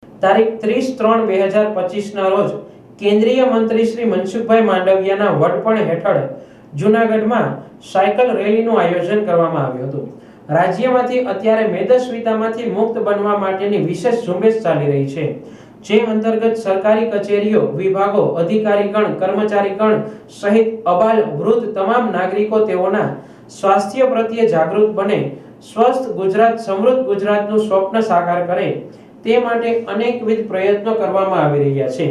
તારીખ 30/3/2025 ના રોજ કેન્દ્રીય મંત્રી શ્રી મનસુખભાઈ માંડવિયાના વડપણ હેઠળ જૂનાગઢમાં સાયકલ રેલીનું આયોજન કરવામાં આવ્યું હતું। રાજ્યમાંથી અત્યારે મેદસ્વીતામાંથી મુક્ત બનવા માટેની વિશેષ ઝુંબેશ ચાલી રહી છે, જે અંતર્ગત સરકારી કચેરીઓ, વિભાગો, અધિકારીગણ, કર્મચારીગણ સહિત અબાલ વૃદ્ધ તમામ નાગરિકો તેઓના સ્વાસ્થ્ય પ્રત્યે જાગૃત બને, સ્વસ્થ ગુજરાત, સમૃદ્ધ ગુજરાતનું સ્વપ્ન સાકાર કરે તે માટે અનેકવિધ પ્રયત્નો કરવામાં આવી રહ્યા છે।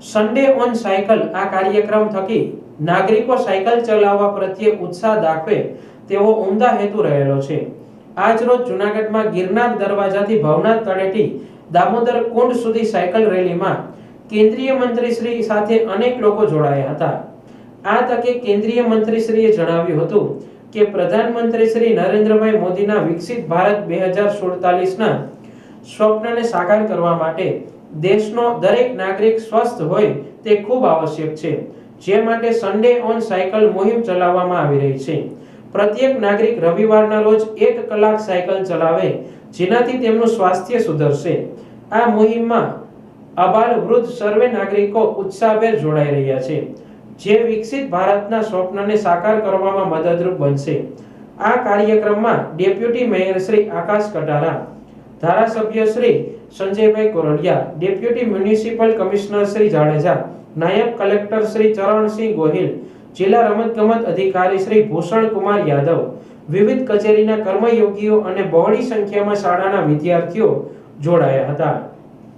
સન્ડે ઓન સાયકલ આ કાર્યક્રમ થકી નાગરિકો સાયકલ ચલાવવા પ્રત્યે ઉત્સાહ દાખવે તેવો ઉમદા હેતુ રહેલો છે। આજ રોજ જૂનાગઢમાં ગિરનાર દરવાજાથી ભવનાથ તળેટી દામોદર કુંડ સુધી સાયકલ રેલીમાં કેન્દ્રીય મંત્રી શ્રી સાથે અનેક લોકો જોડાયા હતા। આ તકે કેન્દ્રીય મંત્રી શ્રીએ જણાવ્યું હતું કે પ્રધાનમંત્રી શ્રી નરેન્દ્રભાઈ મોદીના વિકસિત ભારત 2047 ના સ્વપ્નને સાકાર કરવા માટે દેશનો દરેક નાગરિક સ્વસ્થ હોય તે ખૂબ આવશ્યક છે, જે માટે સન્ડે ઓન સાયકલ મુહિમ ચલાવવામાં આવી રહી છે। પ્રત્યેક નાગરિક રવિવારના રોજ 1 કલાક સાયકલ ચલાવે, જેનાથી તેમનું સ્વાસ્થ્ય સુધરશે। આ મુહિમમાં અબાલ વૃદ્ધ સર્વે નાગરિકો ઉત્સાહભેર જોડાઈ રહ્યા છે, જે વિકસિત ભારતના સ્વપ્નને સાકાર કરવામાં મદદરૂપ બનશે। આ કાર્યક્રમમાં ડેપ્યુટી મેયર શ્રી આકાશ કટારા, ધારાસભ્ય Shri Sanjaybhai Koradiya, deputy municipal commissioner Shri Jadeja, નાયબ કલેક્ટર શ્રી ચરણસિંહ ગોહિલ, જિલ્લા રમતગમત અધિકારી શ્રી ભૂષણ કુમાર યાદવ, વિવિધ કચેરીના કર્મયોગીઓ અને બહોળી સંખ્યામાં શાળાના વિદ્યાર્થીઓ જોડાયા હતા।